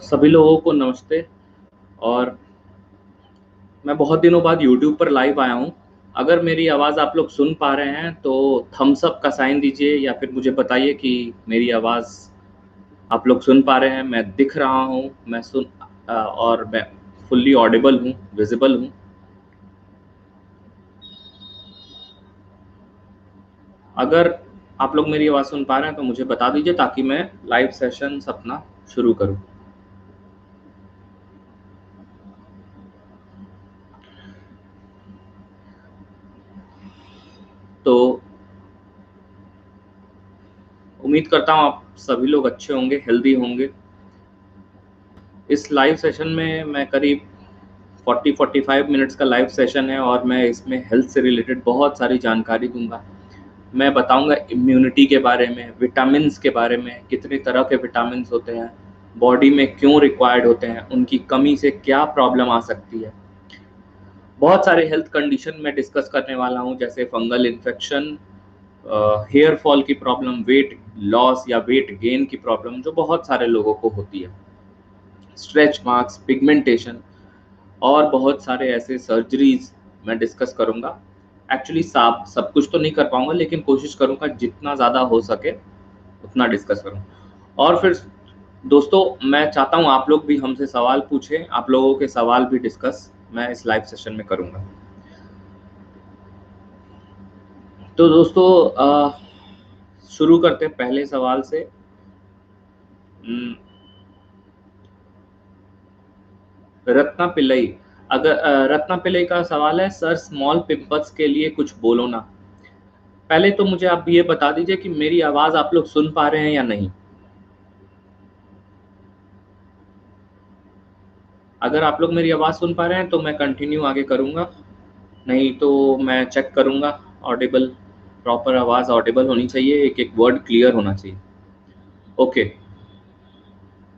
सभी लोगों को नमस्ते। और मैं बहुत दिनों बाद यूट्यूब पर लाइव आया हूँ। अगर मेरी आवाज़ आप लोग सुन पा रहे हैं तो थम्स अप का साइन दीजिए या फिर मुझे बताइए कि मेरी आवाज़ आप लोग सुन पा रहे हैं। मैं दिख रहा हूँ, मैं और मैं फुल्ली ऑडिबल हूँ, विजिबल हूँ। अगर आप लोग मेरी आवाज़ सुन पा रहे हैं तो मुझे बता दीजिए ताकि मैं लाइव सेशन अपना शुरू करूँ। तो उम्मीद करता हूँ आप सभी लोग अच्छे होंगे, हेल्दी होंगे। इस लाइव सेशन में मैं करीब 40-45 मिनट्स का लाइव सेशन है और मैं इसमें हेल्थ से रिलेटेड बहुत सारी जानकारी दूंगा। मैं बताऊंगा इम्यूनिटी के बारे में, विटामिन्स के बारे में, कितने तरह के विटामिन्स होते हैं, बॉडी में क्यों रिक्वायर्ड होते हैं, उनकी कमी से क्या प्रॉब्लम आ सकती है। बहुत सारे हेल्थ कंडीशन में डिस्कस करने वाला हूँ, जैसे फंगल इन्फेक्शन, हेयर फॉल की प्रॉब्लम, वेट लॉस या वेट गेन की प्रॉब्लम जो बहुत सारे लोगों को होती है, स्ट्रेच मार्क्स, पिगमेंटेशन और बहुत सारे ऐसे सर्जरीज मैं डिस्कस करूंगा। एक्चुअली सब कुछ तो नहीं कर पाऊंगा, लेकिन कोशिश करूंगा जितना ज़्यादा हो सके उतना डिस्कस करूं। और फिर दोस्तों, मैं चाहता हूं आप लोग भी हमसे सवाल पूछें, आप लोगों के सवाल भी डिस्कस मैं इस लाइव सेशन में करूंगा। तो दोस्तों, शुरू करते हैं पहले सवाल से। रत्ना पिल्लई, रत्ना पिल्लई का सवाल है, सर स्मॉल पिंपल्स के लिए कुछ बोलो ना। पहले तो मुझे आप ये बता दीजिए कि मेरी आवाज़ आप लोग सुन पा रहे हैं या नहीं। अगर आप लोग मेरी आवाज़ सुन पा रहे हैं तो मैं कंटिन्यू आगे करूँगा, नहीं तो मैं चेक करूँगा। ऑडिबल, प्रॉपर आवाज़ ऑडिबल होनी चाहिए, एक एक वर्ड क्लियर होना चाहिए। Okay,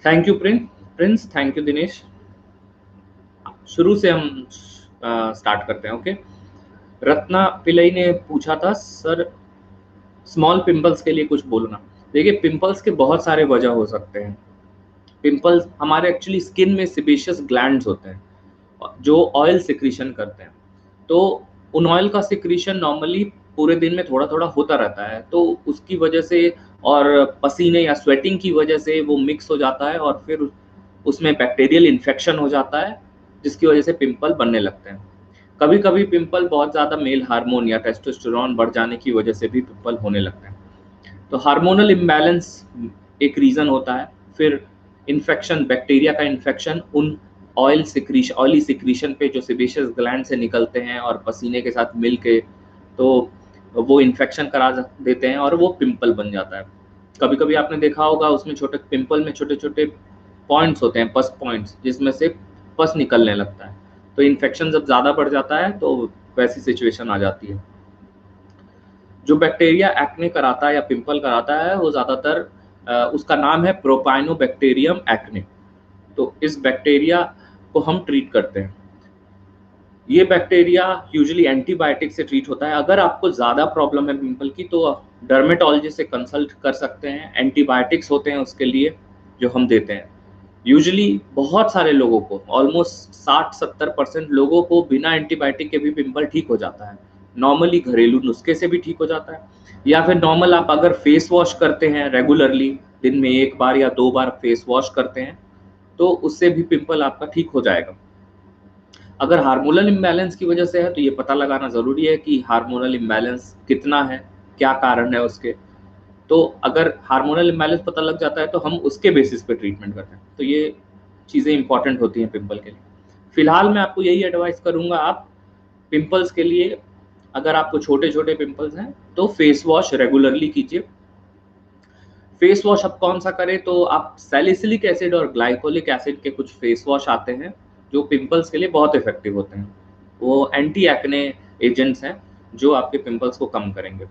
thank you Prince, thank you Dinesh. शुरू से हम स्टार्ट करते हैं। ओके, रत्ना पिल्लई ने पूछा था, सर स्मॉल पिंपल्स के लिए कुछ बोलो ना। देखिए, पिंपल्स के बहुत सारे वजह हो सकते हैं। पिंपल्स हमारे एक्चुअली स्किन में सिबेशियस ग्लैंड्स होते हैं जो ऑयल सिक्रीशन करते हैं। तो उन ऑयल का सिक्रीशन नॉर्मली पूरे दिन में थोड़ा थोड़ा होता रहता है, तो उसकी वजह से और पसीने या स्वेटिंग की वजह से वो मिक्स हो जाता है और फिर उसमें बैक्टीरियल इन्फेक्शन हो जाता है, जिसकी वजह से पिंपल बनने लगते हैं। कभी कभी पिंपल बहुत ज़्यादा मेल हार्मोन या टेस्टोस्टेरोन बढ़ जाने की वजह से भी पिंपल होने लगते हैं। तो हार्मोनल इम्बैलेंस एक रीज़न होता है। फिर इन्फेक्शन, बैक्टीरिया का इन्फेक्शन उन ऑयली सिक्रीशन पे जो सेबेशियस ग्लैंड से निकलते हैं और पसीने के साथ मिल के, तो वो इन्फेक्शन करा देते हैं और वो पिंपल बन जाता है। कभी कभी आपने देखा होगा उसमें छोटे पिंपल में छोटे छोटे पॉइंट्स होते हैं, पस पॉइंट्स, जिसमें से पस निकलने लगता है। तो इन्फेक्शन जब ज़्यादा बढ़ जाता है तो वैसी सिचुएशन आ जाती है। जो बैक्टीरिया एक्ने कराता है या पिंपल कराता है वो ज़्यादातर उसका नाम है प्रोपाइनोबैक्टीरियम एक्ने। तो इस बैक्टीरिया को हम ट्रीट करते हैं। ये बैक्टीरिया यूजुअली एंटीबायोटिक से ट्रीट होता है। अगर आपको ज़्यादा प्रॉब्लम है पिंपल की तो डर्मेटोलॉजिस्ट से कंसल्ट कर सकते हैं। एंटीबायोटिक्स होते हैं उसके लिए जो हम देते हैं। यूजुअली बहुत सारे लोगों को, ऑलमोस्ट 60-70% लोगों को बिना एंटीबायोटिक के भी पिंपल ठीक हो जाता है। नॉर्मली घरेलू नुस्खे से भी ठीक हो जाता है, या फिर नॉर्मल आप अगर फेस वॉश करते हैं रेगुलरली, दिन में 1 बार या 2 बार फेस वॉश करते हैं, तो उससे भी पिंपल आपका ठीक हो जाएगा। अगर हार्मोनल इम्बैलेंस की वजह से है तो ये पता लगाना ज़रूरी है कि हार्मोनल इम्बैलेंस कितना है, क्या कारण है उसके। तो अगर हार्मोनल इम्बैलेंस पता लग जाता है तो हम उसके बेसिस पे ट्रीटमेंट करते हैं। तो ये चीज़ें इंपॉर्टेंट होती हैं पिंपल के लिए। फिलहाल मैं आपको यही एडवाइस करूँगा, आप पिंपल्स के लिए, अगर आपको छोटे छोटे पिंपल्स हैं तो फेस वॉश रेगुलरली कीजिए। फेस वॉश अब कौन सा करें, तो आप सैलिसिलिक एसिड और ग्लाइकोलिक एसिड के कुछ फेस वॉश आते हैं जो पिंपल्स के लिए बहुत इफेक्टिव होते हैं। वो एंटी एक्ने एजेंट्स हैं जो आपके पिंपल्स को कम करेंगे।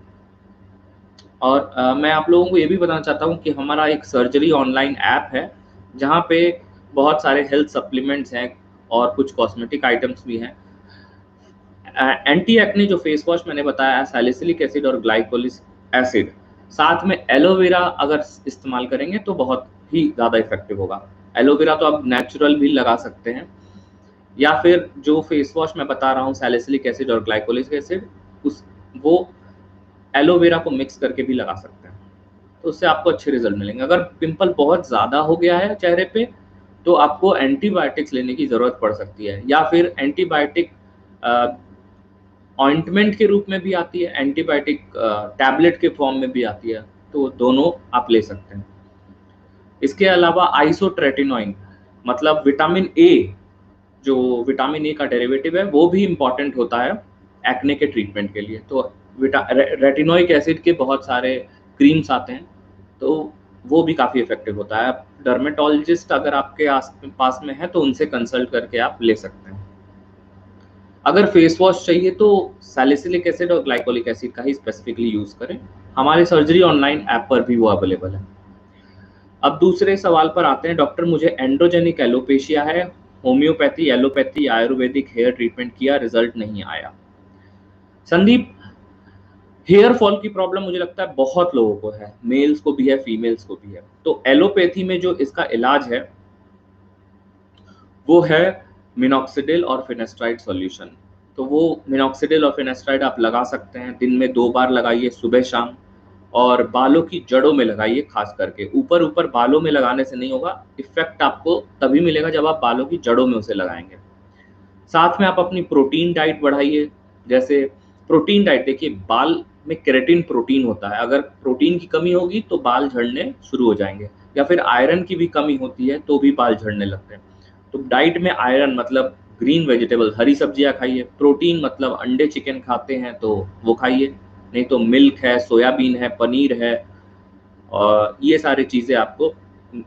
और मैं आप लोगों को ये भी बताना चाहता हूँ कि हमारा एक सर्जरी ऑनलाइन ऐप है जहाँ पे बहुत सारे हेल्थ सप्लीमेंट्स हैं और कुछ कॉस्मेटिक आइटम्स भी हैं। एंटी एक्ने जो फेस वॉश मैंने बताया, सैलिसिलिक एसिड और ग्लाइकोलिक एसिड, साथ में एलोवेरा अगर इस्तेमाल करेंगे तो बहुत ही ज़्यादा इफेक्टिव होगा। एलोवेरा तो आप नेचुरल भी लगा सकते हैं, या फिर जो फेस वॉश मैं बता रहा हूँ सैलिसिलिक एसिड और ग्लाइकोलिक एसिड, उस वो एलोवेरा को मिक्स करके भी लगा सकते हैं, तो उससे आपको अच्छे रिजल्ट मिलेंगे। अगर पिंपल बहुत ज़्यादा हो गया है चेहरे पे तो आपको एंटीबायोटिक्स लेने की ज़रूरत पड़ सकती है, या फिर एंटीबायोटिक ऑइंटमेंट के रूप में भी आती है, एंटीबायोटिक टैबलेट के फॉर्म में भी आती है, तो दोनों आप ले सकते हैं। इसके अलावा आइसोट्रेटिनोइन मतलब विटामिन ए, जो विटामिन ए का डेरिवेटिव है, वो भी इम्पॉर्टेंट होता है एक्ने के ट्रीटमेंट के लिए। तो रेटिनोइक एसिड के बहुत सारे क्रीम्स आते हैं, तो वो भी काफ़ी इफेक्टिव होता है। डर्मेटोलॉजिस्ट अगर आपके आस पास में है तो उनसे कंसल्ट करके आप ले सकते हैं। अगर फेस वॉश चाहिए तो सैलिसिलिक एसिड और ग्लाइकोलिक एसिड का ही स्पेसिफिकली यूज़ करें। हमारे सर्जरी ऑनलाइन ऐप पर भी वो अवेलेबल है। अब दूसरे सवाल पर आते हैं, डॉक्टर मुझे एंड्रोजेनिक एलोपेशिया है, homeopathy, allopathy, ayurvedic hair treatment किया, रिजल्ट नहीं आया। संदीप, हेयर फॉल की प्रॉब्लम मुझे लगता है बहुत लोगों को है, मेल्स को भी है, फीमेल्स को भी है। तो एलोपैथी में जो इसका इलाज है वो है मिनॉक्सिडिल और फिनेस्ट्राइड सॉल्यूशन। तो वो मिनॉक्सिडिल और फिनेस्ट्राइड आप लगा सकते हैं, दिन में 2 बार लगाइए, सुबह शाम, और बालों की जड़ों में लगाइए। खास करके ऊपर ऊपर बालों में लगाने से नहीं होगा, इफेक्ट आपको तभी मिलेगा जब आप बालों की जड़ों में उसे लगाएंगे। साथ में आप अपनी प्रोटीन डाइट बढ़ाइए। जैसे प्रोटीन डाइट, देखिए बाल में केराटिन प्रोटीन होता है, अगर प्रोटीन की कमी होगी तो बाल झड़ने शुरू हो जाएंगे, या फिर आयरन की भी कमी होती है तो भी बाल झड़ने लगते हैं। तो डाइट में आयरन मतलब ग्रीन वेजिटेबल, हरी सब्जियां खाइए। प्रोटीन मतलब अंडे चिकन खाते हैं तो वो खाइए, नहीं तो मिल्क है, सोयाबीन है, पनीर है, और ये सारी चीज़ें आपको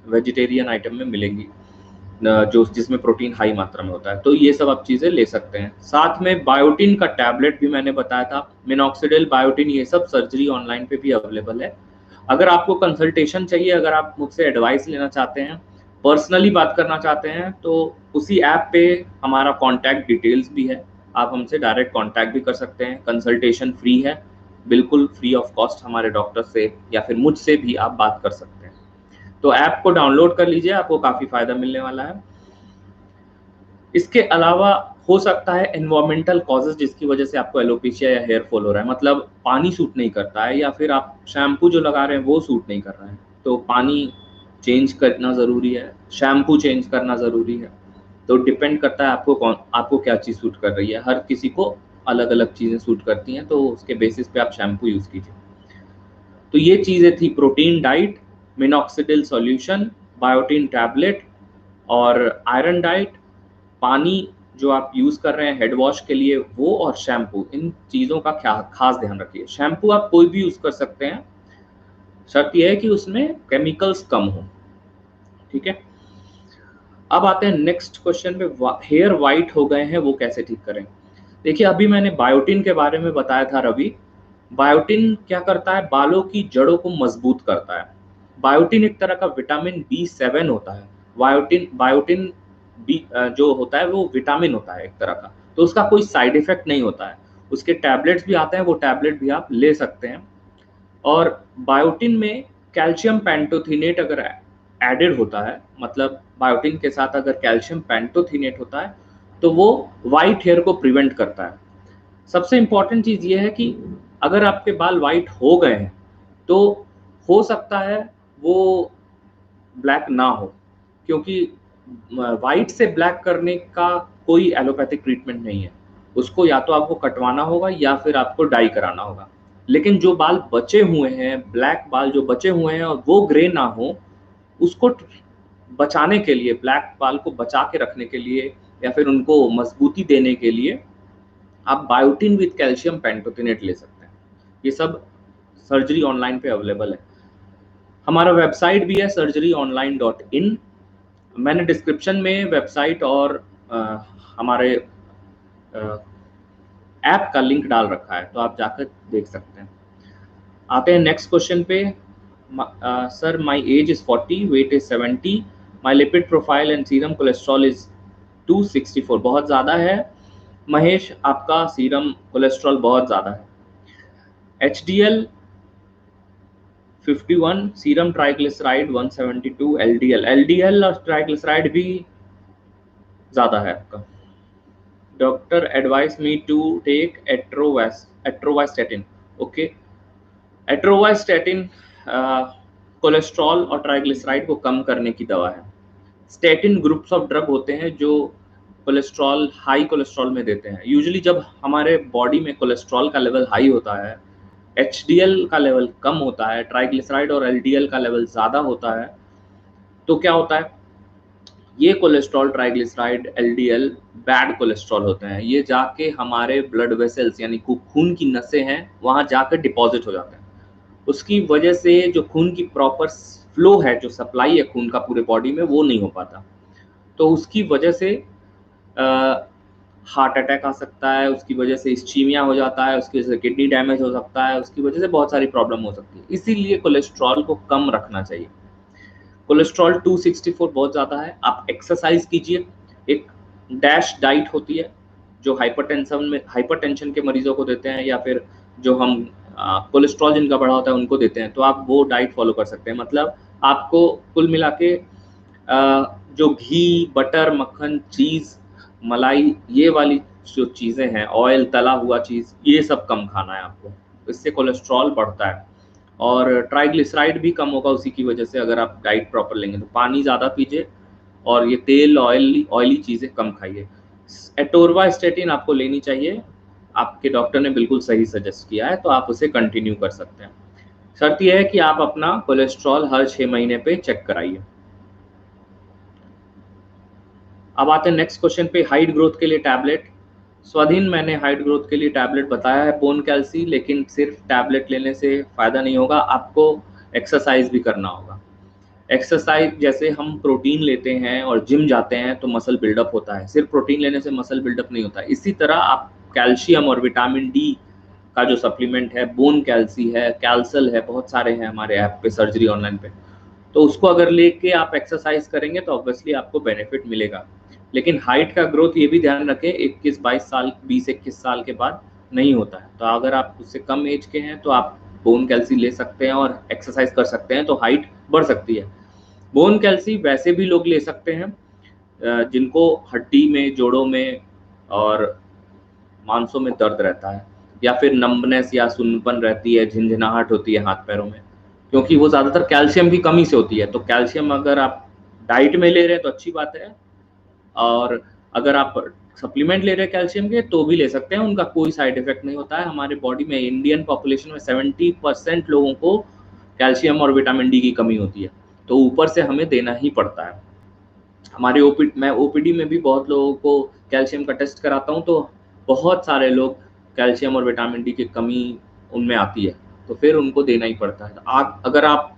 वेजिटेरियन आइटम में मिलेंगी जो जिसमें प्रोटीन हाई मात्रा में होता है। तो ये सब आप चीज़ें ले सकते हैं। साथ में बायोटिन का टैबलेट भी मैंने बताया था, मिनॉक्सिडिल, बायोटिन, ये सब सर्जरी ऑनलाइन पे भी अवेलेबल है। अगर आपको कंसल्टेशन चाहिए, अगर आप मुझसे एडवाइस लेना चाहते हैं, पर्सनली बात करना चाहते हैं, तो उसी ऐप पे हमारा कॉन्टैक्ट डिटेल्स भी है, आप हमसे डायरेक्ट कॉन्टैक्ट भी कर सकते हैं। कंसल्टेशन फ्री है, बिल्कुल फ्री ऑफ कॉस्ट हमारे डॉक्टर से या फिर मुझसे भी आप बात कर सकते हैं। तो ऐप को डाउनलोड कर लीजिए, आपको काफ़ी फ़ायदा मिलने वाला है। इसके अलावा हो सकता है एनवायरमेंटल कॉजेज़ जिसकी वजह से आपको एलोपेशिया या हेयर फॉल हो रहा है, मतलब पानी सूट नहीं करता है, या फिर आप शैम्पू जो लगा रहे हैं वो सूट नहीं कर रहा है, तो पानी चेंज करना ज़रूरी है, शैम्पू चेंज करना ज़रूरी है। तो डिपेंड करता है आपको क्या चीज़ सूट कर रही है। हर किसी को अलग-अलग चीज़ें सूट करती हैं, तो उसके बेसिस पे आप शैम्पू यूज़ कीजिए। तो ये चीज़ें थी, protein diet, minoxidil solution, biotin tablet और आयरन डाइट, पानी जो आप यूज़ कर रहे हैं हेड वॉश के लिए वो, और शैम्पू। इन चीज़ों का खास ध्यान रखिए। शैम्पू आप कोई भी यूज़ कर सकते हैं, शर्त यह है कि उसमें केमिकल्स कम हो, ठीक है। अब आते हैं नेक्स्ट क्वेश्चन पे, हेयर वाइट हो गए हैं वो कैसे ठीक करें। देखिए अभी मैंने बायोटिन के बारे में बताया था रवि। बायोटिन क्या करता है, बालों की जड़ों को मजबूत करता है। बायोटिन एक तरह का विटामिन B7 होता है। बायोटिन बायोटिन बी जो होता है वो विटामिन होता है एक तरह का, तो उसका कोई साइड इफेक्ट नहीं होता है। उसके टैबलेट्स भी आते हैं, वो टैबलेट भी आप ले सकते हैं। और बायोटिन में कैल्शियम पेंटोथेनेट अगर एडेड होता है, मतलब बायोटिन के साथ अगर कैल्शियम पेंटोथेनेट होता है, तो वो वाइट हेयर को प्रिवेंट करता है। सबसे इम्पॉर्टेंट चीज़ ये है कि अगर आपके बाल वाइट हो गए हैं तो हो सकता है वो ब्लैक ना हो, क्योंकि वाइट से ब्लैक करने का कोई एलोपैथिक ट्रीटमेंट नहीं है। उसको या तो आपको कटवाना होगा या फिर आपको डाई कराना होगा। लेकिन जो बाल बचे हुए हैं, ब्लैक बाल जो बचे हुए हैं और वो ग्रे ना हो, उसको बचाने के लिए, ब्लैक बाल को बचा के रखने के लिए या फिर उनको मजबूती देने के लिए आप बायोटिन विद कैल्शियम पेंटोथेनेट ले सकते हैं। ये सब सर्जरी ऑनलाइन पे अवेलेबल है। हमारा वेबसाइट भी है surgeryonline.in। मैंने डिस्क्रिप्शन में वेबसाइट और हमारे ऐप का लिंक डाल रखा है, तो आप जाकर देख सकते हैं। आते हैं नेक्स्ट क्वेश्चन पे। Sir my age is 40, weight is 70, my lipid profile and serum cholesterol is 264। बहुत ज़्यादा है महेश, आपका सीरम कोलेस्ट्रॉल बहुत ज़्यादा है। HDL 51 serum triglyceride, 172 LDL. LDL और ट्राइग्लिसराइड भी ज़्यादा है आपका। Doctor advice me to take atorvastatin. Okay, atorvastatin cholesterol और ट्राइग्लिसराइड को कम करने की दवा है। स्टेटिन ग्रुप्स ऑफ ड्रग होते हैं जो कोलेस्ट्रॉल, हाई कोलेस्ट्रॉल में देते हैं। यूजुअली जब हमारे बॉडी में कोलेस्ट्रॉल का लेवल हाई होता है, एचडीएल का लेवल कम होता है, ट्राइग्लिसराइड और एलडीएल का लेवल ज़्यादा होता है, तो क्या होता है, ये cholesterol, triglyceride, LDL bad cholesterol होते हैं। ये जाके हमारे ब्लड वेसल्स यानी खून की नसें हैं वहाँ जाकर डिपॉजिट हो जाते हैं। उसकी वजह से जो खून की प्रॉपर फ्लो है, जो सप्लाई है खून का पूरे बॉडी में, वो नहीं हो पाता। तो उसकी वजह से हार्ट अटैक आ सकता है, उसकी वजह से इस्चीमिया हो जाता है, उसकी वजह से किडनी डैमेज हो सकता है, उसकी वजह से बहुत सारी प्रॉब्लम हो सकती है। इसीलिए कोलेस्ट्रॉल को कम रखना चाहिए। कोलेस्ट्रॉल 264 बहुत ज़्यादा है। आप एक्सरसाइज कीजिए। एक डैश डाइट होती है जो हाइपरटेंशन के मरीजों को देते हैं, या फिर जो हम कोलेस्ट्रॉल जिनका बढ़ा होता है उनको देते हैं, तो आप वो डाइट फॉलो कर सकते हैं। मतलब आपको कुल मिला के जो घी, बटर, मक्खन, चीज़, मलाई, ये वाली जो चीज़ें हैं, ऑयल, तला हुआ चीज़, ये सब कम खाना है आपको। इससे कोलेस्ट्रॉल बढ़ता है और ट्राइग्लिसराइड भी कम होगा उसी की वजह से, अगर आप डाइट प्रॉपर लेंगे तो। पानी ज़्यादा पीजिए और ये तेल, ऑयली चीज़ें कम खाइए। एटोरवास्टेटिन आपको लेनी चाहिए, आपके डॉक्टर ने बिल्कुल सही सजेस्ट किया है, तो आप उसे कंटिन्यू कर सकते हैं। शर्त यह है कि आप अपना कोलेस्ट्रॉल हर 6 महीने पे चेक कराइए। अब आते हैं नेक्स्ट क्वेश्चन पे, हाइट ग्रोथ के लिए टैबलेट। स्वाधीन, मैंने हाइट ग्रोथ के लिए टैबलेट बताया है, बोन कैल्सी, लेकिन सिर्फ टैबलेट लेने से फ़ायदा नहीं होगा, आपको एक्सरसाइज भी करना होगा। एक्सरसाइज जैसे हम प्रोटीन लेते हैं और जिम जाते हैं तो मसल बिल्डअप होता है, सिर्फ प्रोटीन लेने से मसल बिल्डअप नहीं होता है। इसी तरह आप कैल्शियम और विटामिन डी का जो सप्लीमेंट है, बोन कैल्सी है, कैल्सल है, बहुत सारे हैं हमारे ऐप पे, सर्जरी ऑनलाइन पे, तो उसको अगर लेके आप एक्सरसाइज करेंगे तो ऑब्वियसली आपको बेनिफिट मिलेगा। लेकिन हाइट का ग्रोथ ये भी ध्यान रखें, 21-22 साल, 20-21 साल के बाद नहीं होता है। तो अगर आप उससे कम एज के हैं तो आप बोन कैल्सी ले सकते हैं और एक्सरसाइज कर सकते हैं, तो हाइट बढ़ सकती है। बोन कैल्सी वैसे भी लोग ले सकते हैं जिनको हड्डी में, जोड़ों में और मांसों में दर्द रहता है, या फिर नंबनेस या सुन्नपन रहती है, झिंझनाहट होती है हाथ पैरों में, क्योंकि वो ज़्यादातर कैल्शियम की कमी से होती है। तो कैल्शियम अगर आप डाइट में ले रहे हैं तो अच्छी बात है, और अगर आप सप्लीमेंट ले रहे हैं कैल्शियम के तो भी ले सकते हैं, उनका कोई साइड इफेक्ट नहीं होता है। हमारे बॉडी में, इंडियन पॉपुलेशन में 70% लोगों को कैल्शियम और विटामिन डी की कमी होती है, तो ऊपर से हमें देना ही पड़ता है। मैं ओपीडी में भी बहुत लोगों को कैल्शियम का टेस्ट कराता हूँ, तो बहुत सारे लोग कैल्शियम और विटामिन डी की कमी उनमें आती है, तो फिर उनको देना ही पड़ता है। अगर आप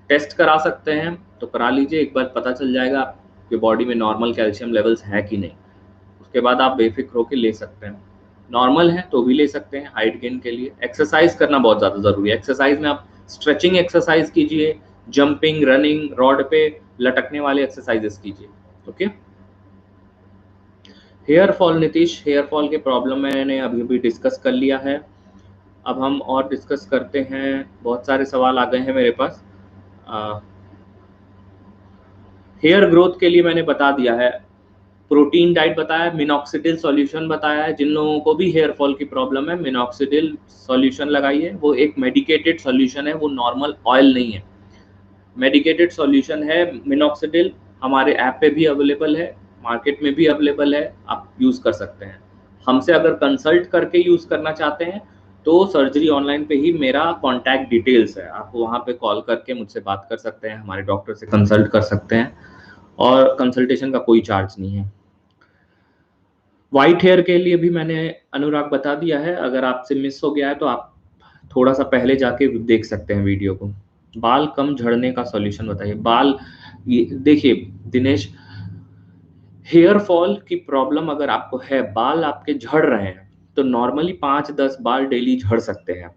टेस्ट करा सकते हैं तो करा लीजिए, एक बार पता चल जाएगा आपके बॉडी में नॉर्मल कैल्शियम लेवल्स है कि नहीं, उसके बाद आप बेफिक्र होकर ले सकते हैं। नॉर्मल है तो भी ले सकते हैं हाइट गेन के लिए। एक्सरसाइज करना बहुत ज़्यादा ज़रूरी है। एक्सरसाइज में आप स्ट्रेचिंग एक्सरसाइज कीजिए, जंपिंग, रनिंग, रॉड पे लटकने वाले एक्सरसाइजेस कीजिए। Okay, hair fall, Nitish, hair fall के प्रॉब्लम मैंने अभी भी डिस्कस कर लिया है। अब हम और डिस्कस करते हैं, बहुत सारे सवाल आ गए हैं मेरे पास। हेयर ग्रोथ के लिए मैंने बता दिया है, प्रोटीन डाइट बताया, मिनॉक्सिडिल सॉल्यूशन बताया है। जिन लोगों को भी हेयर फॉल की प्रॉब्लम है, मिनॉक्सिडिल सॉल्यूशन लगाइए। वो एक मेडिकेटेड सॉल्यूशन है, वो नॉर्मल ऑयल नहीं है, मेडिकेटेड सॉल्यूशन है। मिनॉक्सिडिल हमारे ऐप पे भी अवेलेबल है, मार्केट में भी अवेलेबल है, आप यूज़ कर सकते हैं। हमसे अगर कंसल्ट करके यूज़ करना चाहते हैं तो सर्जरी ऑनलाइन पे ही मेरा कॉन्टैक्ट डिटेल्स है, आप वहाँ पे कॉल करके मुझसे बात कर सकते हैं, हमारे डॉक्टर से कंसल्ट कर सकते हैं, और कंसल्टेशन का कोई चार्ज नहीं है। वाइट हेयर के लिए भी मैंने, अनुराग, बता दिया है। अगर आपसे मिस हो गया है तो आप थोड़ा सा पहले जाके देख सकते हैं वीडियो को। बाल कम झड़ने का सॉल्यूशन बताइए। बाल, देखिए दिनेश, हेयर फॉल की प्रॉब्लम अगर आपको है, बाल आपके झड़ रहे हैं, तो नॉर्मली 5-10 बाल डेली झड़ सकते हैं,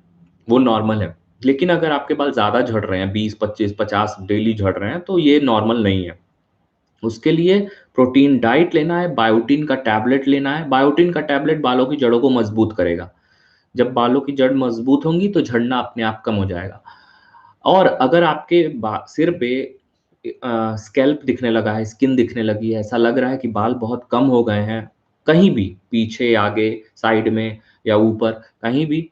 वो नॉर्मल है। लेकिन अगर आपके बाल ज़्यादा झड़ रहे हैं, 20-25-50 डेली झड़ रहे हैं, तो ये नॉर्मल नहीं है। उसके लिए प्रोटीन डाइट लेना है, बायोटिन का टैबलेट लेना है। बायोटिन का टैबलेट बालों की जड़ों को मजबूत करेगा। जब बालों की जड़ मजबूत होंगी तो झड़ना अपने आप कम हो जाएगा। और अगर आपके सिर पे स्कैल्प दिखने लगा है, स्किन दिखने लगी है, ऐसा लग रहा है कि बाल बहुत कम हो गए हैं, कहीं भी, पीछे, आगे, साइड में या ऊपर, कहीं भी,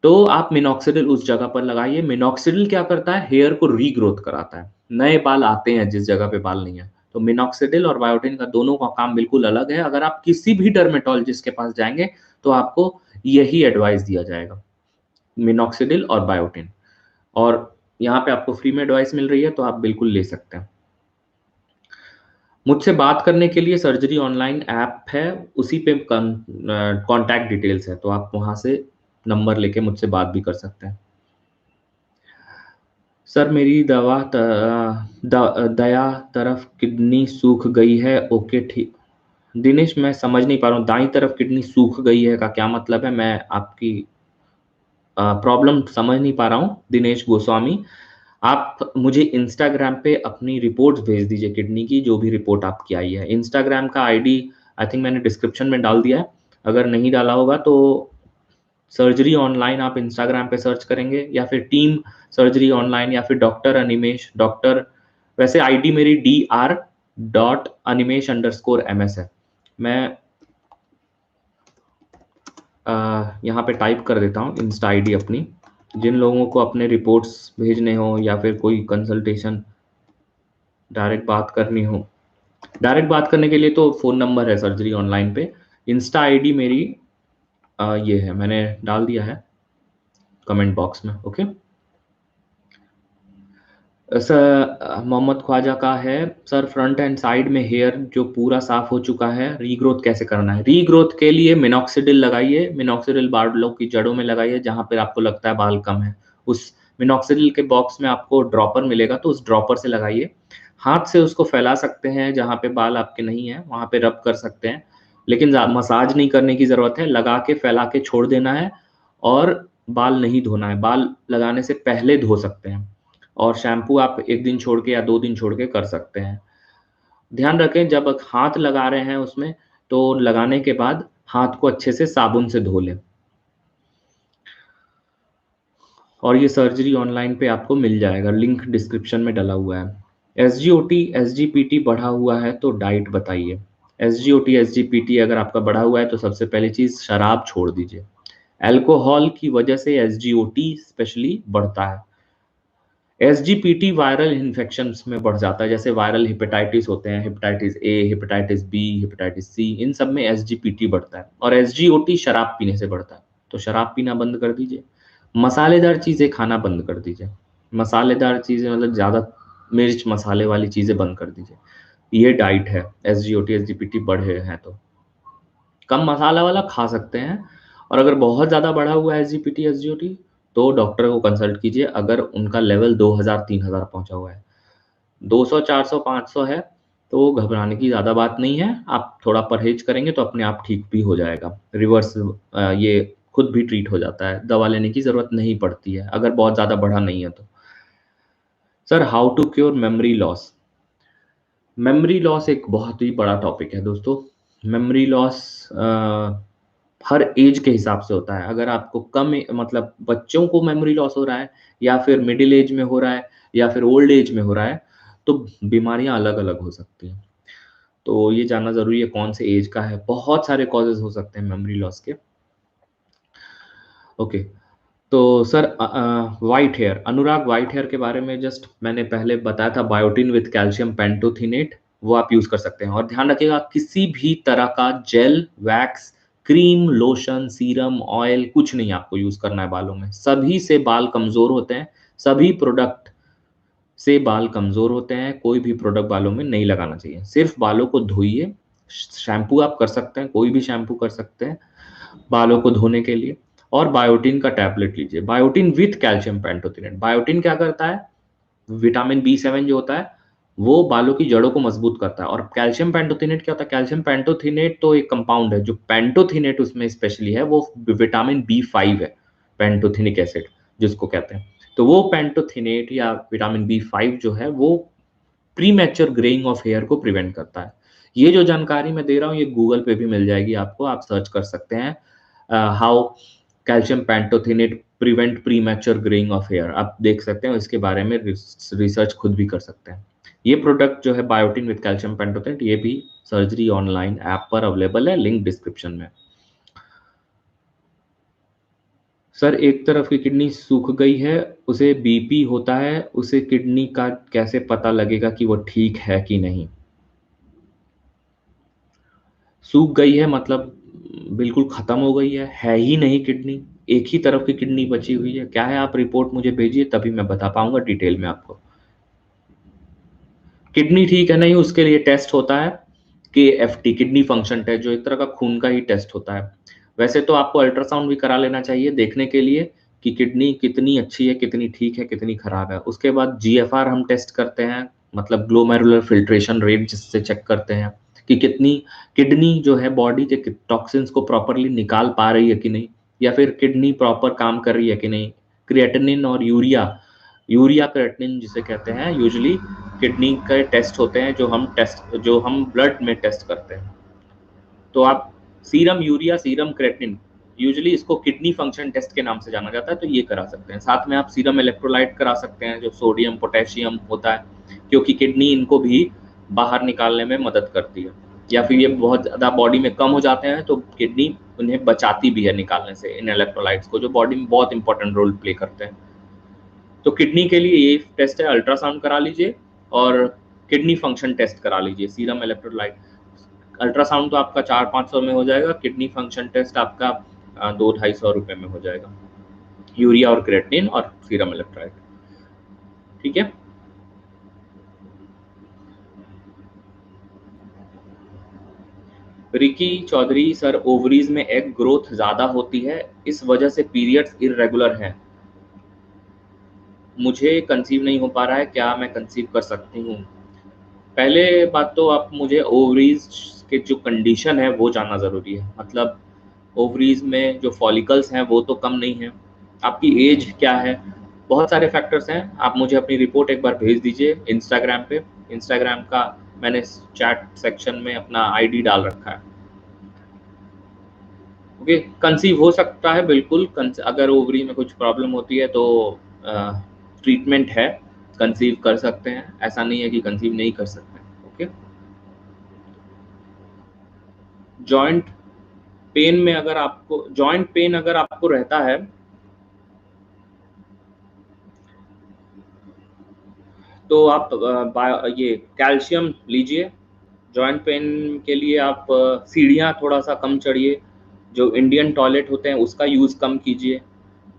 तो आप मिनॉक्सिडिल उस जगह पर लगाइए। मिनॉक्सिडिल क्या करता है? हेयर को रीग्रोथ कराता है। नए बाल आते हैं जिस जगह पे बाल नहीं है। तो मिनॉक्सिडिल और बायोटिन का दोनों का काम बिल्कुल अलग है। अगर आप किसी भी डर्मेटोलॉजिस्ट के पास जाएँगे, तो आपको यही एडवाइस दिया जाएगा, मिनॉक्सिडिल और बायोटिन। और यहाँ पे आपको फ्री में एडवाइस मिल रही है, तो आप बिल्कुल ले सकते हैं। मुझसे बात करने के लिए सर्जरी ऑनलाइन ऐप है, उसी पे कॉन्टैक्ट डिटेल्स है, तो आप वहाँ से नंबर लेके मुझसे बात भी कर सकते हैं। सर मेरी दया तरफ किडनी सूख गई है। ओके ठीक। दिनेश मैं समझ नहीं पा रहा हूँ, दाईं तरफ किडनी सूख गई है का क्या मतलब है? मैं आपकी प्रॉब्लम समझ नहीं पा रहा हूँ दिनेश गोस्वामी। आप मुझे इंस्टाग्राम पे अपनी रिपोर्ट्स भेज दीजिए, किडनी की जो भी रिपोर्ट आपकी आई है। इंस्टाग्राम का आईडी आई थिंक मैंने डिस्क्रिप्शन में डाल दिया है। अगर नहीं डाला होगा तो सर्जरी ऑनलाइन आप इंस्टाग्राम पे सर्च करेंगे, या फिर टीम सर्जरी ऑनलाइन, या फिर डॉक्टर अनिमेश, डॉक्टर, वैसे आईडी मेरी dr.animesh_ms है। मैं यहाँ पे टाइप कर देता हूँ इंस्टा आईडी अपनी। जिन लोगों को अपने रिपोर्ट्स भेजने हो या फिर कोई कंसल्टेशन, डायरेक्ट बात करनी हो, डायरेक्ट बात करने के लिए तो फ़ोन नंबर है सर्जरी ऑनलाइन पे। इंस्टा आईडी मेरी ये है, मैंने डाल दिया है कमेंट बॉक्स में। ओके सर, मोहम्मद ख्वाजा का है, सर फ्रंट एंड साइड में हेयर जो पूरा साफ हो चुका है, रीग्रोथ कैसे करना है? रीग्रोथ के लिए मिनॉक्सिडिल लगाइए, मिनॉक्सिडिल बालों की जड़ों में लगाइए, जहाँ पर आपको लगता है बाल कम है। उस मिनॉक्सिडिल के बॉक्स में आपको ड्रॉपर मिलेगा, तो उस ड्रॉपर से लगाइए। हाथ से उसको फैला सकते हैं, जहाँ पे बाल आपके नहीं है वहाँ पे रब कर सकते हैं, लेकिन मसाज नहीं करने की ज़रूरत है। लगा के फैला के छोड़ देना है, और बाल नहीं धोना है। बाल लगाने से पहले धो सकते हैं, और शैम्पू आप 1 दिन छोड़ के या 2 दिन छोड़ के कर सकते हैं। ध्यान रखें जब हाथ लगा रहे हैं उसमें, तो लगाने के बाद हाथ को अच्छे से साबुन से धो लें। और ये सर्जरी ऑनलाइन पे आपको मिल जाएगा, लिंक डिस्क्रिप्शन में डला हुआ है। एसजीओटी, एसजीपीटी बढ़ा हुआ है तो डाइट बताइए। एसजीओटी, एसजीपीटी अगर आपका बढ़ा हुआ है तो सबसे पहली चीज़ शराब छोड़ दीजिए। अल्कोहल की वजह से एसजीओटी स्पेशली बढ़ता है। एसजीपीटी वायरल इन्फेक्शंस में बढ़ जाता है, जैसे वायरल हेपेटाइटिस होते हैं, hepatitis A, hepatitis B, hepatitis C, इन सब में एसजीपीटी बढ़ता है। और एसजीओटी शराब पीने से बढ़ता है, तो शराब पीना बंद कर दीजिए। मसालेदार चीज़ें खाना बंद कर दीजिए। मसालेदार चीज़ें मतलब ज़्यादा मिर्च मसाले वाली चीज़ें बंद कर दीजिए। ये डाइट है, एसजीओटी, एसजीपीटी बढ़े हैं तो। कम मसाला वाला खा सकते हैं, और अगर बहुत ज़्यादा बढ़ा हुआ है एसजीपीटी, एसजीओटी, तो डॉक्टर को कंसल्ट कीजिए अगर उनका लेवल 2000 3000 पहुंचा हुआ है। 200 400 500 है तो घबराने की ज़्यादा बात नहीं है। आप थोड़ा परहेज करेंगे तो अपने आप ठीक भी हो जाएगा। रिवर्स ये खुद भी ट्रीट हो जाता है, दवा लेने की ज़रूरत नहीं पड़ती है अगर बहुत ज़्यादा बढ़ा नहीं है तो। Sir how to cure memory loss? Memory loss एक बहुत ही बड़ा टॉपिक है दोस्तों। मेमोरी लॉस हर एज के हिसाब से होता है। अगर आपको मतलब बच्चों को मेमोरी लॉस हो रहा है, या फिर मिडिल एज में हो रहा है, या फिर ओल्ड एज में हो रहा है, तो बीमारियां अलग अलग हो सकती हैं। तो ये जानना ज़रूरी है कौन से एज का है। बहुत सारे कॉजेज़ हो सकते हैं मेमोरी लॉस के। ओके, तो सर व्हाइट हेयर, अनुराग व्हाइट हेयर के बारे में जस्ट मैंने पहले बताया था, बायोटिन विथ कैल्शियम पेंटोथिनेट, वो आप यूज़ कर सकते हैं। और ध्यान रखिएगा किसी भी तरह का gel, wax, cream, lotion, serum, oil कुछ नहीं आपको यूज़ करना है बालों में। सभी से बाल कमज़ोर होते हैं, सभी प्रोडक्ट से बाल कमज़ोर होते हैं। कोई भी प्रोडक्ट बालों में नहीं लगाना चाहिए। सिर्फ बालों को धोइए। शैम्पू आप कर सकते हैं, कोई भी शैम्पू कर सकते हैं बालों को धोने के लिए। और बायोटिन का टैबलेट लीजिए, बायोटिन विथ कैल्शियम पेंटोथेनेट। बायोटिन क्या करता है? विटामिन B7 जो होता है वो बालों की जड़ों को मजबूत करता है। और कैल्शियम पेंटोथेनेट क्या होता है? कैल्शियम पेंटोथेनेट तो एक कंपाउंड है, जो पेंटोथेनेट उसमें स्पेशली है वो विटामिन B5 है, पेंटोथेनिक एसिड जिसको कहते हैं। तो वो पेंटोथेनेट या विटामिन B5 जो है वो प्रीमैच्योर ग्रेइंग ऑफ हेयर को प्रिवेंट करता है। ये जो जानकारी मैं दे रहा हूँ ये गूगल पे भी मिल जाएगी आपको, आप सर्च कर सकते हैं how calcium pantothenate prevent premature greying of hair. आप देख सकते हैं, इसके बारे में रिसर्च खुद भी कर सकते हैं। ये प्रोडक्ट जो है बायोटिन विद कैल्शियम पेंटोथेट, ये भी सर्जरी ऑनलाइन ऐप पर अवेलेबल है, लिंक डिस्क्रिप्शन में। सर एक तरफ की किडनी सूख गई है, उसे बीपी होता है, उसे किडनी का कैसे पता लगेगा कि वो ठीक है कि नहीं? सूख गई है मतलब बिल्कुल खत्म हो गई है ही नहीं किडनी, एक ही तरफ की किडनी बची हुई है, क्या है? आप रिपोर्ट मुझे भेजिए, तभी मैं बता पाऊंगा डिटेल में आपको। किडनी ठीक है नहीं, उसके लिए टेस्ट होता है KFT, किडनी फंक्शन टेस्ट, जो एक तरह का खून का ही टेस्ट होता है। वैसे तो आपको अल्ट्रासाउंड भी करा लेना चाहिए देखने के लिए कि किडनी कितनी अच्छी है, कितनी ठीक है, कितनी खराब है। उसके बाद GFR हम टेस्ट करते हैं, मतलब ग्लोमेरुलर फिल्ट्रेशन रेट, जिससे चेक करते हैं कि कितनी किडनी जो है बॉडी के टॉक्सिन्स को प्रॉपरली निकाल पा रही है कि नहीं, या फिर किडनी प्रॉपर काम कर रही है कि नहीं। क्रिएटिनिन और यूरिया, यूरिया क्रिएटिनिन जिसे कहते हैं, यूजुअली किडनी के टेस्ट होते हैं जो हम ब्लड में टेस्ट करते हैं। तो आप serum urea, serum creatinine, usually इसको किडनी फंक्शन टेस्ट के नाम से जाना जाता है, तो ये करा सकते हैं। साथ में आप सीरम इलेक्ट्रोलाइट करा सकते हैं, जो सोडियम पोटेशियम होता है, क्योंकि किडनी इनको भी बाहर निकालने में मदद करती है। या फिर ये बहुत ज़्यादा बॉडी में कम हो जाते हैं तो किडनी उन्हें बचाती भी है निकालने से, इन इलेक्ट्रोलाइट्स को, जो बॉडी में बहुत इंपॉर्टेंट रोल प्ले करते हैं। तो किडनी के लिए ये टेस्ट है, अल्ट्रासाउंड करा लीजिए और किडनी फंक्शन टेस्ट करा लीजिए, सीरम इलेक्ट्रोलाइट। अल्ट्रासाउंड तो आपका 400-500 में हो जाएगा, किडनी फंक्शन टेस्ट आपका 200-250 रुपये में हो जाएगा, यूरिया और क्रेटिनिन और सीरम इलेक्ट्रोलाइट। ठीक है। रिकी चौधरी सर, ओवरीज में एग ग्रोथ ज्यादा होती है, इस वजह से पीरियड्स इरेगुलर हैं, मुझे कंसीव नहीं हो पा रहा है, क्या मैं कंसीव कर सकती हूँ? पहले बात तो आप मुझे ओवरीज के जो कंडीशन है वो जानना ज़रूरी है। मतलब ओवरीज में जो फॉलिकल्स हैं वो तो कम नहीं है, आपकी एज क्या है, बहुत सारे फैक्टर्स हैं। आप मुझे अपनी रिपोर्ट एक बार भेज दीजिए इंस्टाग्राम पे, इंस्टाग्राम का मैंने चैट सेक्शन में अपना आईडी डाल रखा है। ओके, कंसीव हो सकता है बिल्कुल, अगर ओवरी में कुछ प्रॉब्लम होती है तो ट्रीटमेंट है, कंसीव कर सकते हैं, ऐसा नहीं है कि कंसीव नहीं कर सकते। ओके। जॉइंट पेन में अगर आपको जॉइंट पेन अगर आपको रहता है तो आप ये कैल्शियम लीजिए। जॉइंट पेन के लिए आप सीढ़ियाँ थोड़ा सा कम चढ़िए, जो इंडियन टॉयलेट होते हैं उसका यूज़ कम कीजिए,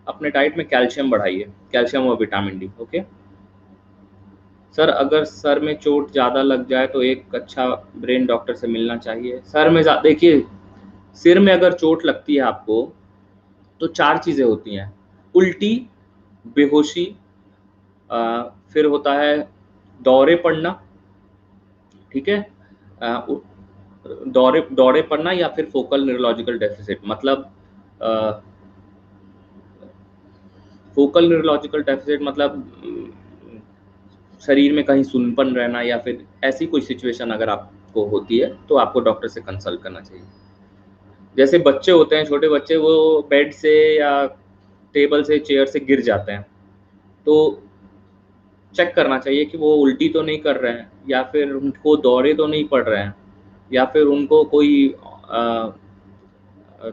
अपने डाइट में कैल्शियम बढ़ाइए, कैल्शियम और विटामिन डी। ओके। सर अगर सर में चोट ज़्यादा लग जाए तो एक अच्छा ब्रेन डॉक्टर से मिलना चाहिए। सर में देखिए, सिर में अगर चोट लगती है आपको तो 4 चीज़ें होती हैं, उल्टी, बेहोशी, फिर होता है दौरे पड़ना, ठीक है, दौरे दौरे पड़ना, या फिर फोकल न्यूरोलॉजिकल डेफिसिट, मतलब फोकल न्यूरोलॉजिकल डेफिसिट मतलब शरीर में कहीं सुनपन रहना, या फिर ऐसी कोई सिचुएशन अगर आपको होती है तो आपको डॉक्टर से कंसल्ट करना चाहिए। जैसे बच्चे होते हैं, छोटे बच्चे, वो बेड से या टेबल से, चेयर से गिर जाते हैं, तो चेक करना चाहिए कि वो उल्टी तो नहीं कर रहे हैं, या फिर उनको दौरे तो नहीं पड़ रहे हैं, या फिर उनको कोई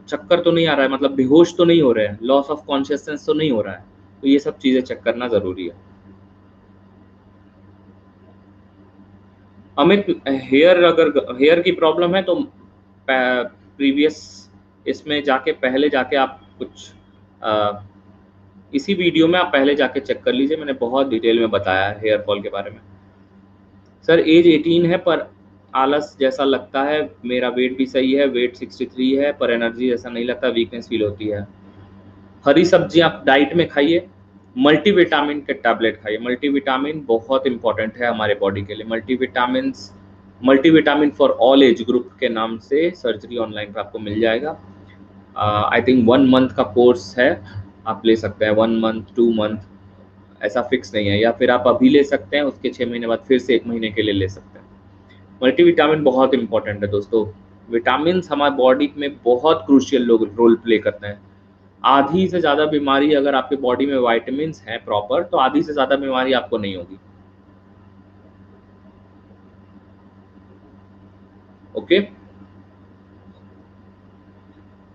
चक्कर तो नहीं आ रहा है, मतलब बेहोश तो नहीं हो रहे हैं, लॉस ऑफ कॉन्शियसनेस तो नहीं हो रहा है। तो ये सब चीज़ें चेक करना ज़रूरी है। अमित, हेयर की प्रॉब्लम है तो प्रीवियस इसमें जाके, पहले जाके आप कुछ अ, इसी वीडियो में आप पहले जाके चेक कर लीजिए, मैंने बहुत डिटेल में बताया है हेयर फॉल के बारे में। सर एज 18 है पर आलस जैसा लगता है, मेरा वेट भी सही है, वेट 63 है, पर एनर्जी जैसा नहीं लगता, वीकनेस फील होती है। हरी सब्जियां आप डाइट में खाइए, मल्टीविटामिन के टैबलेट खाइए, मल्टीविटामिन बहुत इंपॉर्टेंट है हमारे बॉडी के लिए। Multivitamin for all age group के नाम से सर्जरी ऑनलाइन पर आपको मिल जाएगा। आई थिंक 1 मंथ का कोर्स है, आप ले सकते हैं, 1 मंथ 2 मंथ, ऐसा फिक्स नहीं है, या फिर आप अभी ले सकते हैं, उसके 6 महीने बाद फिर से 1 महीने के लिए ले सकते हैं। मल्टीविटामिन बहुत इंपॉर्टेंट है दोस्तों, विटामिन हमारे बॉडी में बहुत क्रूशियल रोल प्ले करते हैं। आधी से ज़्यादा बीमारी अगर आपके बॉडी में विटामिन्स हैं प्रॉपर, तो आधी से ज़्यादा बीमारी आपको नहीं होगी। ओके।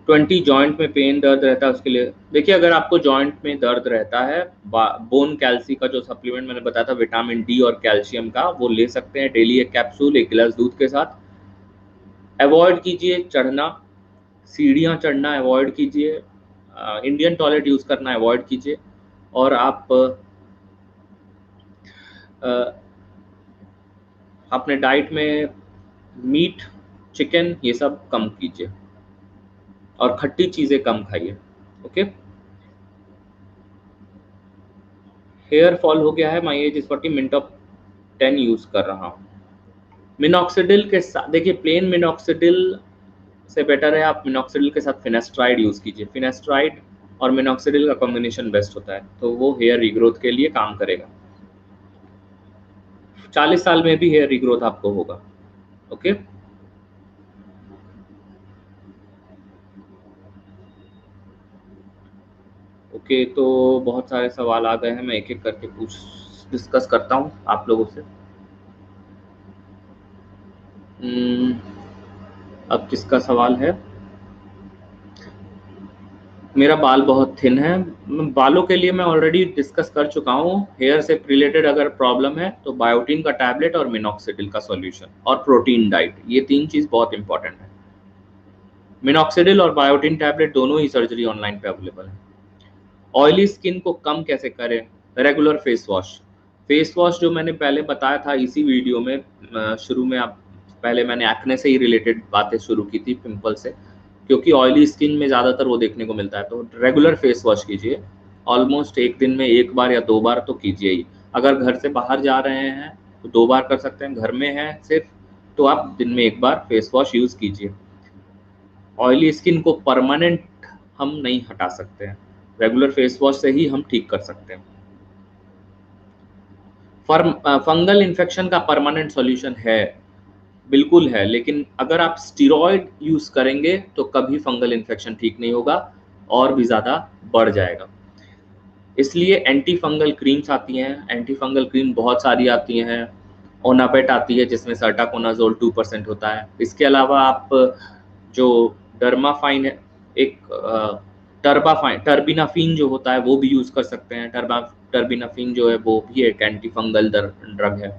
20 जॉइंट में पेन दर्द रहता है, उसके लिए देखिए, अगर आपको जॉइंट में दर्द रहता है, बोन कैल्सी का जो सप्लीमेंट मैंने बताया था विटामिन डी और कैल्शियम का, वो ले सकते हैं डेली, एक कैप्सूल 1 गिलास दूध के साथ। अवॉइड कीजिए चढ़ना, सीढ़ियाँ चढ़ना अवॉइड कीजिए, इंडियन टॉयलेट यूज़ करना अवॉइड कीजिए, और आप अपने डाइट में मीट, चिकन ये सब कम कीजिए, और खट्टी चीज़ें कम खाइए। ओके। हेयर फॉल हो गया है, my age is 40, minute of 10 use कर रहा हूँ। मिनॉक्सिडिल के साथ, देखिए प्लेन मिनॉक्सिडिल से बेटर है आप मिनॉक्सिडिल के साथ फिनेस्ट्राइड यूज़ कीजिए। फिनेस्ट्राइड और मिनॉक्सिडिल का कॉम्बिनेशन बेस्ट होता है, तो वो हेयर रीग्रोथ के लिए काम करेगा। 40 साल में भी हेयर रीग्रोथ आपको होगा। ओके। ओके, तो बहुत सारे सवाल आ गए हैं, मैं एक एक करके डिस्कस करता हूँ आप लोगों से। अब किसका सवाल है? मेरा बाल बहुत थिन है। बालों के लिए मैं ऑलरेडी डिस्कस कर चुका हूँ। हेयर से रिलेटेड अगर प्रॉब्लम है तो बायोटीन का टैबलेट और मिनॉक्सिडिल का सॉल्यूशन और प्रोटीन डाइट, ये 3 चीज़ बहुत इंपॉर्टेंट है। मिनॉक्सिडिल और बायोटीन टैबलेट दोनों ही सर्जरी ऑनलाइन पे अवेलेबल है। ऑयली स्किन को कम कैसे करें? Regular face wash. Face wash जो मैंने पहले बताया था इसी वीडियो में, शुरू में, आप पहले मैंने एक्ने से ही रिलेटेड बातें शुरू की थी, पिंपल से, क्योंकि ऑयली स्किन में ज़्यादातर वो देखने को मिलता है। तो रेगुलर फेस वॉश कीजिए, ऑलमोस्ट एक दिन में 1 बार या 2 बार तो कीजिए ही। अगर घर से बाहर जा रहे हैं तो 2 बार कर सकते हैं, घर में हैं सिर्फ तो आप दिन में 1 बार फेस वॉश यूज़ कीजिए। ऑयली स्किन को परमानेंट हम नहीं हटा सकते हैं, रेगुलर फेस वॉश से ही हम ठीक कर सकते हैं। फंगल इन्फेक्शन का परमानेंट सॉल्यूशन है, बिल्कुल है, लेकिन अगर आप स्टीरॉयड यूज़ करेंगे तो कभी फंगल इन्फेक्शन ठीक नहीं होगा और भी ज़्यादा बढ़ जाएगा। इसलिए एंटी फंगल क्रीम्स आती हैं, एंटी फंगल क्रीम बहुत सारी आती हैं। ओनापेट आती है जिसमें सर्टाकोनाजोल 2% होता है। इसके अलावा आप जो डर्माफाइन है, एक टर्बिनाफिन जो होता है वो भी यूज़ कर सकते हैं। टर्बिनाफिन जो है वो भी एक एंटी फंगल ड्रग है।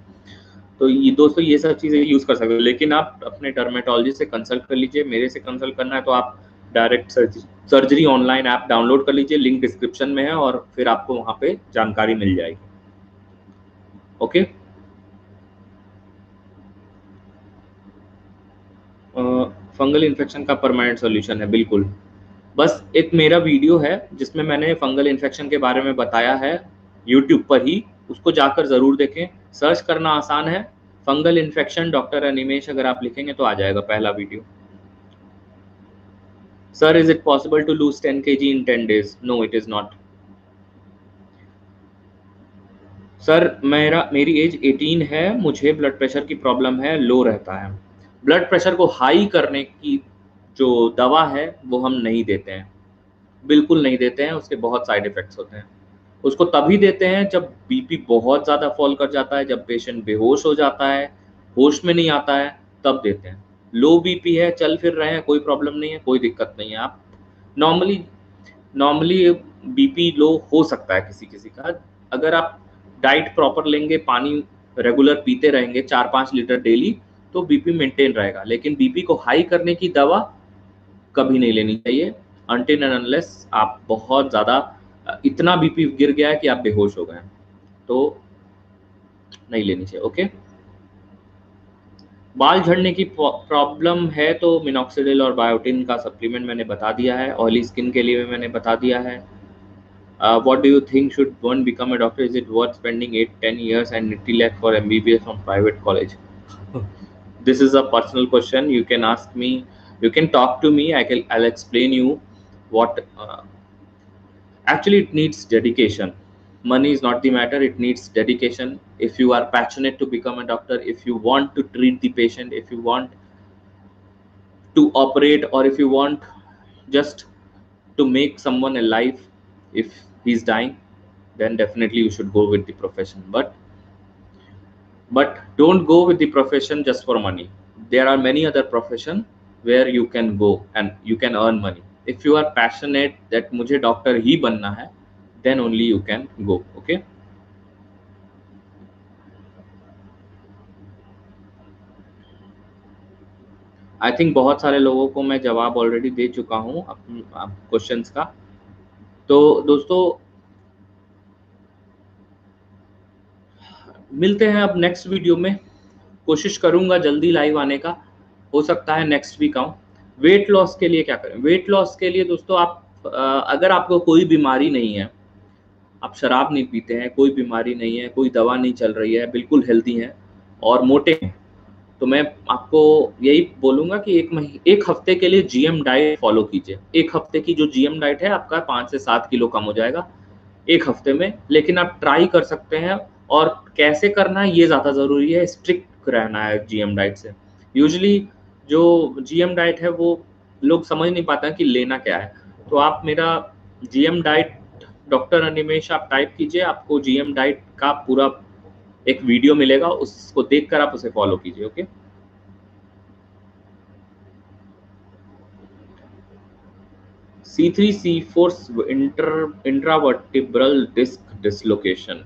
तो ये दोस्तों ये सब चीज़ें यूज़ कर सकते हो, लेकिन आप अपने डर्मेटोलॉजिस्ट से कंसल्ट कर लीजिए। मेरे से कंसल्ट करना है तो आप direct surgery online app download कर लीजिए, लिंक डिस्क्रिप्शन में है, और फिर आपको वहाँ पे जानकारी मिल जाएगी। ओके। फंगल इन्फेक्शन का परमानेंट सॉल्यूशन है, बिल्कुल। बस एक मेरा वीडियो है जिसमें मैंने फंगल इन्फेक्शन के बारे में बताया है, यूट्यूब पर ही, उसको जाकर ज़रूर देखें। सर्च करना आसान है, फंगल इन्फेक्शन डॉक्टर अनिमेश अगर आप लिखेंगे तो आ जाएगा पहला video. Sir, is it possible to lose 10 kg इन 10 days? No, it is not. Sir, मेरी एज 18 है, मुझे ब्लड प्रेशर की प्रॉब्लम है, लो रहता है। ब्लड प्रेशर को हाई करने की जो दवा है वो हम नहीं देते हैं, बिल्कुल नहीं देते हैं, उसके बहुत साइड इफ़ेक्ट्स होते हैं। उसको तभी देते हैं जब बीपी बहुत ज़्यादा फॉल कर जाता है, जब पेशेंट बेहोश हो जाता है, होश में नहीं आता है, तब देते हैं। लो बीपी है, चल फिर रहे हैं, कोई प्रॉब्लम नहीं है, कोई दिक्कत नहीं है। आप नॉर्मली नॉर्मली बीपी लो हो सकता है किसी-किसी का। अगर आप डाइट प्रॉपर लेंगे, पानी रेगुलर पीते रहेंगे 4-5 लीटर डेली, तो बीपी मेंटेन रहेगा। लेकिन बीपी को हाई करने की दवा कभी नहीं लेनी चाहिए, अनटिल एंड अनलेस आप बहुत ज़्यादा इतना बीपी गिर गया है कि आप बेहोश हो गए हैं, तो नहीं लेनी चाहिए। ओके। बाल झड़ने की प्रॉब्लम है तो मिनॉक्सिडिल और बायोटिन का सप्लीमेंट मैंने बता दिया है। ऑयली स्किन के लिए मैंने बता दिया है। What do you think, should one become a doctor? Is it worth spending 8-10 years and 80 lakh for MBBS from private college? This is a personal question. You can ask me. You can talk to me. I'll explain you what. Actually, it needs dedication. Money is not the matter. It needs dedication. If you are passionate to become a doctor, if you want to treat the patient, if you want to operate, or if you want just to make someone alive. If he's dying, then definitely you should go with the profession. But don't go with the profession just for money. There are many other profession where you can go and you can earn money. If you are passionate that मुझे doctor ही बनना है, then only you can go. Okay. I think बहुत सारे लोगों को मैं जवाब already दे चुका हूँ क्वेश्चंस का। तो दोस्तों मिलते हैं अब नेक्स्ट वीडियो में। कोशिश करूंगा जल्दी लाइव आने का, हो सकता है नेक्स्ट वीक आऊँ। वेट लॉस के लिए क्या करें? वेट लॉस के लिए दोस्तों आप अगर आपको कोई बीमारी नहीं है, आप शराब नहीं पीते हैं, कोई बीमारी नहीं है, कोई दवा नहीं चल रही है, बिल्कुल हेल्दी हैं और मोटे हैं, तो मैं आपको यही बोलूंगा कि एक हफ्ते के लिए जीएम डाइट फॉलो कीजिए। एक हफ्ते की जो जीएम डाइट है आपका 5 से 7 किलो कम हो जाएगा एक हफ्ते में। लेकिन आप ट्राई कर सकते हैं, और कैसे करना है ये ज़्यादा ज़रूरी है, स्ट्रिक्ट रहना है जीएम डाइट से। यूजुअली जो जीएम डाइट है वो लोग समझ नहीं पाते हैं कि लेना क्या है। तो आप मेरा जीएम डाइट डॉक्टर अनिमेश आप टाइप कीजिए, आपको जीएम डाइट का पूरा एक वीडियो मिलेगा, उसको देखकर आप उसे फॉलो कीजिए। Okay. C3 C4 intravertebral disc dislocation.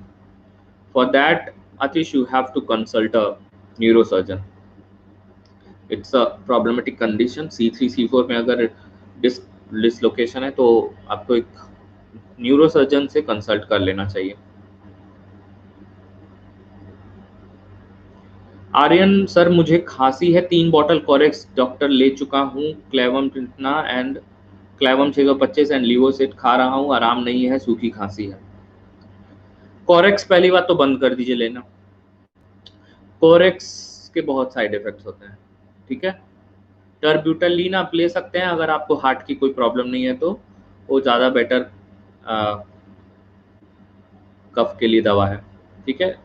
For that, Atish, you have to consult a neurosurgeon. It's a problematic condition. C3 C4 में अगर डिस्क डिसलोकेशन है तो आपको एक न्यूरोसर्जन से कंसल्ट कर लेना चाहिए। आर्यन सर, मुझे खांसी है, 3 बॉटल कोरेक्स डॉक्टर ले चुका हूँ, क्लेवम टिंटना एंड क्लेवम 625 एंड लिवोसिट खा रहा हूँ, आराम नहीं है, सूखी खांसी है। कोरेक्स पहली बात तो बंद कर दीजिए लेना। कोरेक्स के बहुत साइड इफेक्ट्स होते हैं, ठीक है। टर्ब्यूटलिन आप ले सकते हैं अगर आपको हार्ट की कोई प्रॉब्लम नहीं है, तो वो ज़्यादा बेटर कफ के लिए दवा है, ठीक है।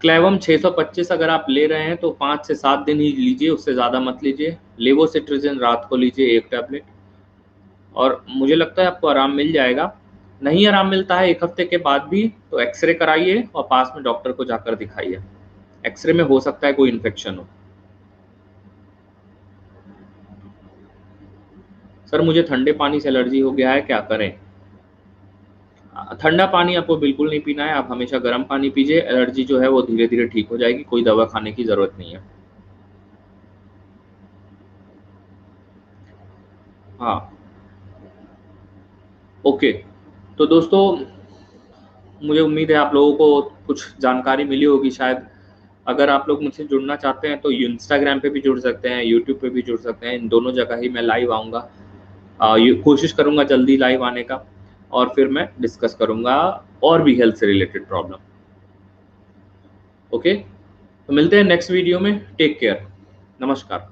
क्लेवम 625 अगर आप ले रहे हैं तो 5 से 7 दिन ही लीजिए, उससे ज़्यादा मत लीजिए। लेवोसिट्रिजिन रात को लीजिए 1 टैबलेट, और मुझे लगता है आपको आराम मिल जाएगा। नहीं आराम मिलता है 1 हफ्ते के बाद भी, तो एक्सरे कराइए और पास में डॉक्टर को जाकर दिखाइए। एक्सरे में हो सकता है कोई इन्फेक्शन हो। सर मुझे ठंडे पानी से एलर्जी हो गया है, क्या करें? ठंडा पानी आपको बिल्कुल नहीं पीना है, आप हमेशा गर्म पानी पीजिए। एलर्जी जो है वो धीरे धीरे ठीक हो जाएगी, कोई दवा खाने की ज़रूरत नहीं है। हाँ, ओके। तो दोस्तों मुझे उम्मीद है आप लोगों को कुछ जानकारी मिली होगी शायद। अगर आप लोग मुझसे जुड़ना चाहते हैं तो इंस्टाग्राम पे भी जुड़ सकते हैं, यूट्यूब पे भी जुड़ सकते हैं। इन दोनों जगह ही मैं लाइव आऊँगा। कोशिश करूँगा जल्दी लाइव आने का, और फिर मैं डिस्कस करूँगा और भी हेल्थ से रिलेटेड प्रॉब्लम। ओके, तो मिलते हैं नेक्स्ट वीडियो में। टेक केयर, नमस्कार।